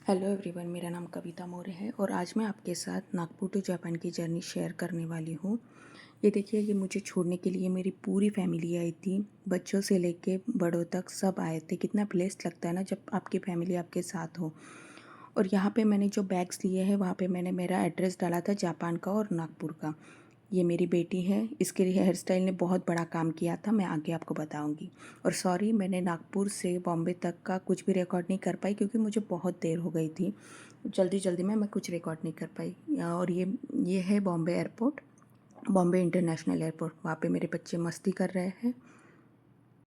Hello everyone, मेरा नाम कविता मौर्य है और आज मैं आपके साथ नागपुर टू जापान की जर्नी शेयर करने वाली हूँ। ये देखिए, ये मुझे छोड़ने के लिए मेरी पूरी फैमिली आई थी। बच्चों से लेके बड़ों तक सब आए थे। कितना ब्लेस्ड लगता है ना जब आपकी फैमिली आपके साथ हो। और यहाँ पे मैंने जो बैग्स लिए हैं वहाँ पे मैंने मेरा एड्रेस डाला था जापान का और नागपुर का। ये मेरी बेटी है, इसके लिए हेयर स्टाइल ने बहुत बड़ा काम किया था, मैं आगे आपको बताऊंगी। और सॉरी, मैंने नागपुर से बॉम्बे तक का कुछ भी रिकॉर्ड नहीं कर पाई क्योंकि मुझे बहुत देर हो गई थी। जल्दी जल्दी में मैं कुछ रिकॉर्ड नहीं कर पाई। और ये है Bombay airport, Bombay international airport. वहाँ पे मेरे बच्चे मस्ती कर रहे हैं।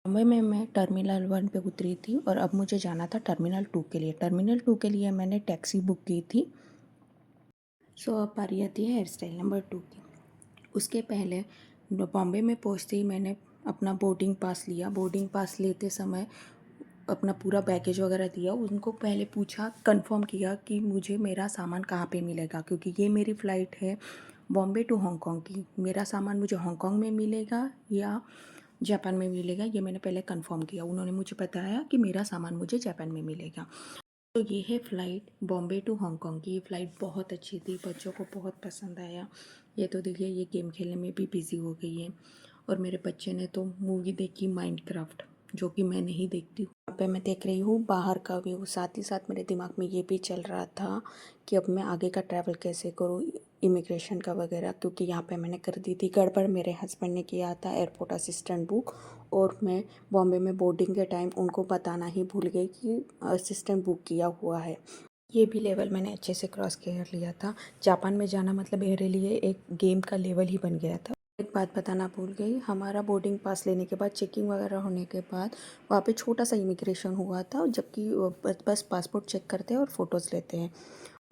बॉम्बे में मैं टर्मिनल 1 पे उतरी थी और अब मुझे जाना था टर्मिनल 2 के लिए। टर्मिनल 2 के लिए मैंने टैक्सी बुक की थी। सो अब पारी आती है हेयर स्टाइल नंबर 2 की। उसके पहले बॉम्बे में पहुंचते ही मैंने अपना बोर्डिंग पास लिया। बोर्डिंग पास लेते समय अपना पूरा बैगेज वगैरह दिया। उनको पहले पूछा, कंफर्म किया कि मुझे मेरा सामान कहाँ पे मिलेगा, क्योंकि ये मेरी फ़्लाइट है बॉम्बे टू हांगकांग की। मेरा सामान मुझे हांगकांग में मिलेगा या जापान में मिलेगा, ये मैंने पहले कंफर्म किया। उन्होंने मुझे बताया कि मेरा सामान मुझे जापान में मिलेगा। तो ये है फ़्लाइट बॉम्बे टू हांगकांग की। ये फ़्लाइट बहुत अच्छी थी, बच्चों को बहुत पसंद आया। ये तो देखिए, ये गेम खेलने में भी बिज़ी हो गई है। और मेरे बच्चे ने तो मूवी देखी माइनक्राफ्ट, जो कि मैं नहीं देखती हूँ। यहाँ पे मैं देख रही हूँ बाहर का व्यू। साथ ही साथ मेरे दिमाग में ये भी चल रहा था कि अब मैं आगे का ट्रैवल कैसे करूँ, इमिग्रेशन का वगैरह, क्योंकि यहाँ पे मैंने कर दी थी गड़बड़। मेरे हस्बैंड ने किया था एयरपोर्ट असिस्टेंट बुक और मैं बॉम्बे में बोर्डिंग के टाइम उनको बताना ही भूल गई कि असिस्टेंट बुक किया हुआ है। ये भी लेवल मैंने अच्छे से क्रॉस कर लिया था। जापान में जाना मतलब मेरे लिए एक गेम का लेवल ही बन गया था। एक बात बताना भूल गई, हमारा बोर्डिंग पास लेने के बाद चेकिंग वगैरह होने के बाद वहाँ पे छोटा सा इमिग्रेशन हुआ था, जबकि बस पासपोर्ट चेक करते हैं और फ़ोटोज़ लेते हैं।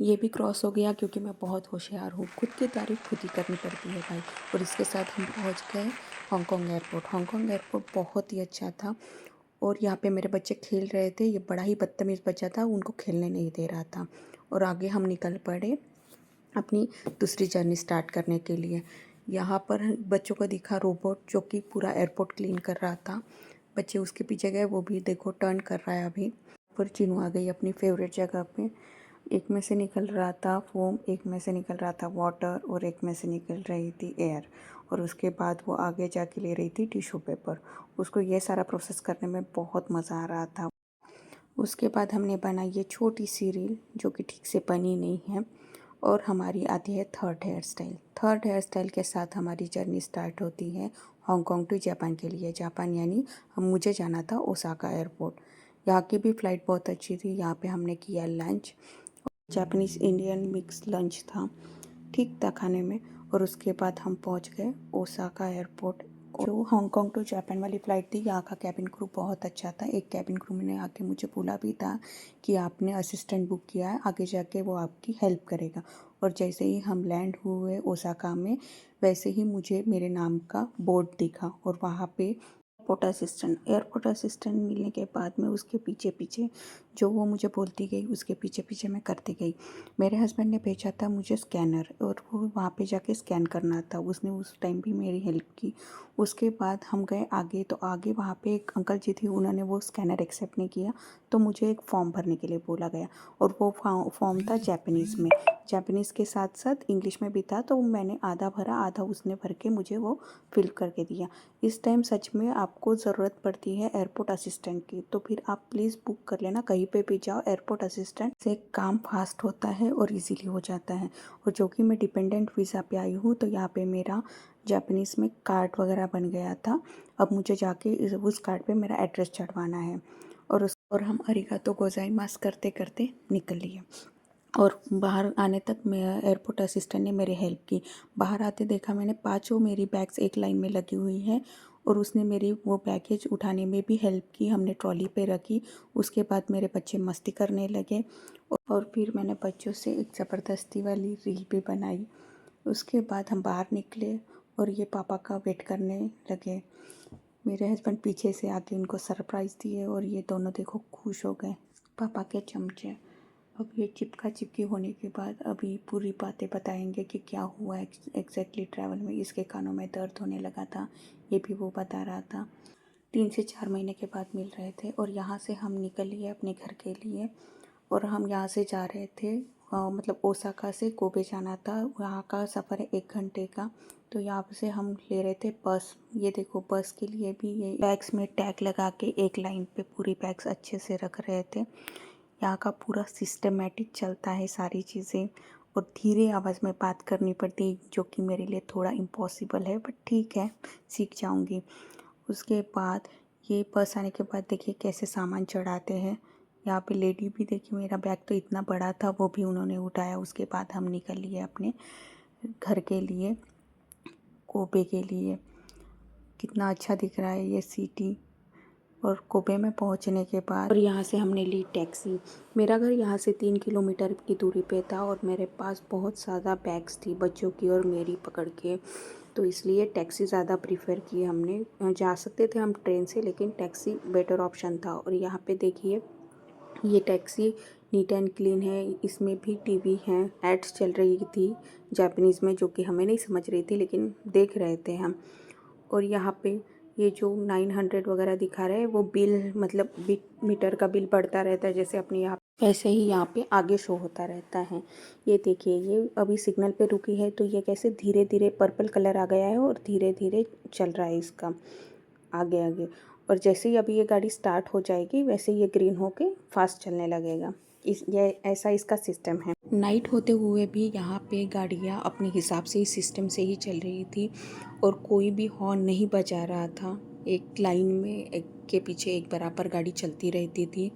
ये भी क्रॉस हो गया क्योंकि मैं बहुत होशियार हूँ। खुद की तारीफ़ खुद ही करनी पड़ती है भाई। और इसके साथ हम पहुँच गए हांगकांग एयरपोर्ट। हांगकांग एयरपोर्ट बहुत ही अच्छा था। और यहाँ पे मेरे बच्चे खेल रहे थे। ये बड़ा ही बदतमीज़ बच्चा था, उनको खेलने नहीं दे रहा था। और आगे हम निकल पड़े अपनी दूसरी जर्नी स्टार्ट करने के लिए। यहाँ पर बच्चों को दिखा रोबोट, जो कि पूरा एयरपोर्ट क्लीन कर रहा था। बच्चे उसके पीछे गए, वो भी देखो टर्न कर रहा है अभी। पर चिनू आ गई अपनी फेवरेट जगह पे। एक में से निकल रहा था फोम, एक में से निकल रहा था वाटर और एक में से निकल रही थी एयर। और उसके बाद वो आगे जाके ले रही थी टिश्यू पेपर। उसको ये सारा प्रोसेस करने में बहुत मज़ा आ रहा था। उसके बाद हमने बनाई ये छोटी सी रील, जो कि ठीक से बनी नहीं है। और हमारी आती है third hair style. Third hair style के साथ हमारी जर्नी स्टार्ट होती है हांगकांग टू जापान के लिए। जापान यानी मुझे जाना था ओसाका एयरपोर्ट। यहाँ की भी फ़्लाइट बहुत अच्छी थी। यहाँ पे हमने किया lunch, Japanese Indian mix lunch था, ठीक था खाने में। और उसके बाद हम पहुंच गए ओसाका एयरपोर्ट। जो हांगकांग टू जापान वाली फ़्लाइट थी, यहाँ का कैबिन क्रू बहुत अच्छा था। एक कैबिन क्रू ने आके मुझे बोला भी था कि आपने असिस्टेंट बुक किया है, आगे जाके वो आपकी हेल्प करेगा। और जैसे ही हम लैंड हुए ओसाका में, वैसे ही मुझे मेरे नाम का बोर्ड दिखा और वहाँ पे एयरपोर्ट असिस्टेंट मिलने के बाद में उसके पीछे पीछे जो वो मुझे बोलती गई, उसके पीछे पीछे मैं करती गई। मेरे हस्बैंड ने भेजा था मुझे स्कैनर, और वो वहाँ पे जाके स्कैन करना था। उसने उस टाइम भी मेरी हेल्प की। उसके बाद हम गए आगे, तो आगे वहाँ पे एक अंकल जी थी, उन्होंने वो स्कैनर एक्सेप्ट नहीं किया, तो मुझे एक फॉर्म भरने के लिए बोला गया। और वो फॉर्म था जापानीज़ में। जापानीज़ के साथ साथ इंग्लिश में भी था, तो मैंने आधा भरा, आधा उसने भर के मुझे वो फिल करके दिया। इस टाइम सच में आपको ज़रूरत पड़ती है एयरपोर्ट असिस्टेंट की, तो फिर आप प्लीज़ बुक कर लेना। कहीं पे भी जाओ, एयरपोर्ट असिस्टेंट से काम फास्ट होता है और इजीली हो जाता है। और जो कि मैं डिपेंडेंट वीज़ा पे आई हूँ, तो यहाँ पे मेरा जापानीज़ में कार्ड वगैरह बन गया था। अब मुझे जाके उस कार्ड पे मेरा एड्रेस चढ़वाना है। और हम अरिगातो गोजाइमास करते करते निकल लिए। और बाहर आने तक मैं एयरपोर्ट असिस्टेंट ने मेरी हेल्प की। बाहर आते देखा मैंने, पांचों मेरी बैग्स एक लाइन में लगी हुई हैं और उसने मेरी वो बैगेज उठाने में भी हेल्प की। हमने ट्रॉली पे रखी। उसके बाद मेरे बच्चे मस्ती करने लगे और फिर मैंने बच्चों से एक ज़बरदस्ती वाली रील भी बनाई। उसके बाद हम बाहर निकले और ये पापा का वेट करने लगे। मेरे हस्बैंड पीछे से आके उनको सरप्राइज़ दिए और ये दोनों देखो खुश हो गए, पापा के चमचे। अब ये चिपका चिपकी होने के बाद अभी पूरी बातें बताएंगे कि क्या हुआ एग्जैक्टली ट्रैवल में। इसके कानों में दर्द होने लगा था, ये भी वो बता रहा था। 3 से 4 महीने के बाद मिल रहे थे और यहाँ से हम निकल लिए अपने घर के लिए। और हम यहाँ से जा रहे थे मतलब ओसाका से कोबे जाना था। वहाँ का सफ़र है 1 घंटे का। तो यहाँ से हम ले रहे थे बस। ये देखो बस के लिए भी ये बैग्स में टैग लगा के एक लाइन पे पूरी बैग्स अच्छे से रख रहे थे। यहाँ का पूरा सिस्टमेटिक चलता है सारी चीज़ें, और धीरे आवाज़ में बात करनी पड़ती है जो कि मेरे लिए थोड़ा इम्पॉसिबल है, बट ठीक है, सीख जाऊँगी। उसके बाद ये बस आने के बाद देखिए कैसे सामान चढ़ाते हैं। यहाँ पे लेडी भी देखिए, मेरा बैग तो इतना बड़ा था वो भी उन्होंने उठाया। उसके बाद हम निकल लिए अपने घर के लिए, कोबे के लिए। कितना अच्छा दिख रहा है ये सिटी। और कोबे में पहुंचने के बाद और यहाँ से हमने ली टैक्सी। मेरा घर यहाँ से 3 किलोमीटर की दूरी पे था और मेरे पास बहुत ज़्यादा बैग्स थी बच्चों की और मेरी पकड़ के, तो इसलिए टैक्सी ज़्यादा प्रीफर की हमने। जा सकते थे हम ट्रेन से, लेकिन टैक्सी बेटर ऑप्शन था। और यहाँ पे देखिए ये टैक्सी नीट एंड क्लीन है। इसमें भी टीवी हैं, एड्स चल रही थी जापानीज़ में जो कि हमें नहीं समझ रही थी, लेकिन देख रहे थे हम। और यहाँ पे ये जो 900 वगैरह दिखा रहा है वो बिल, मतलब मीटर का बिल बढ़ता रहता है जैसे अपने यहाँ, वैसे ही यहाँ पे आगे शो होता रहता है। ये देखिए ये अभी सिग्नल पे रुकी है, तो ये कैसे धीरे धीरे पर्पल कलर आ गया है और धीरे धीरे चल रहा है इसका आगे आगे। और जैसे ही अभी ये गाड़ी स्टार्ट हो जाएगी वैसे ये ग्रीन होके फास्ट चलने लगेगा। ये ऐसा इसका सिस्टम है। नाइट होते हुए भी यहाँ पे गाड़ियाँ अपने हिसाब से ही सिस्टम से ही चल रही थी और कोई भी हॉर्न नहीं बजा रहा था। एक लाइन में एक के पीछे एक बराबर गाड़ी चलती रहती थी।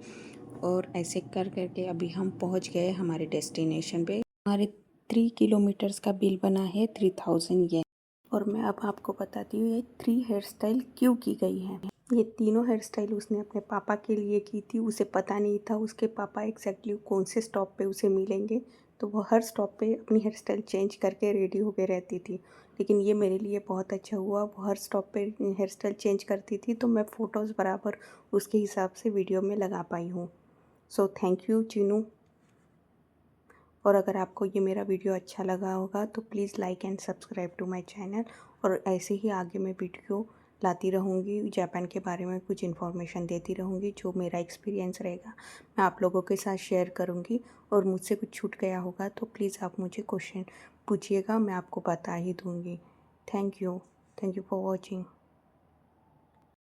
और ऐसे कर करके अभी हम पहुँच गए हमारे डेस्टिनेशन पे। हमारे 3 किलोमीटर्स का बिल बना है 3000 येन। और मैं अब आपको बताती हूँ ये 3 हेयर स्टाइल क्यों की गई है। ये तीनों हेयर स्टाइल उसने अपने पापा के लिए की थी। उसे पता नहीं था उसके पापा एग्जैक्टली कौन से स्टॉप पे उसे मिलेंगे, तो वो हर स्टॉप पे अपनी हेयर स्टाइल चेंज करके रेडी होके रहती थी। लेकिन ये मेरे लिए बहुत अच्छा हुआ, वो हर स्टॉप पे हेयर स्टाइल चेंज करती थी, तो मैं फ़ोटोज़ बराबर उसके हिसाब से वीडियो में लगा पाई हूँ। So thank you Chinu. और अगर आपको ये मेरा वीडियो अच्छा लगा होगा तो please like and subscribe to my channel. और ऐसे ही आगे मैं वीडियो लाती रहूँगी, जापान के बारे में कुछ इन्फॉर्मेशन देती रहूँगी, जो मेरा एक्सपीरियंस रहेगा मैं आप लोगों के साथ शेयर करूँगी। और मुझसे कुछ छूट गया होगा तो प्लीज़ आप मुझे क्वेश्चन पूछिएगा, मैं आपको बता ही दूँगी। Thank you for watching.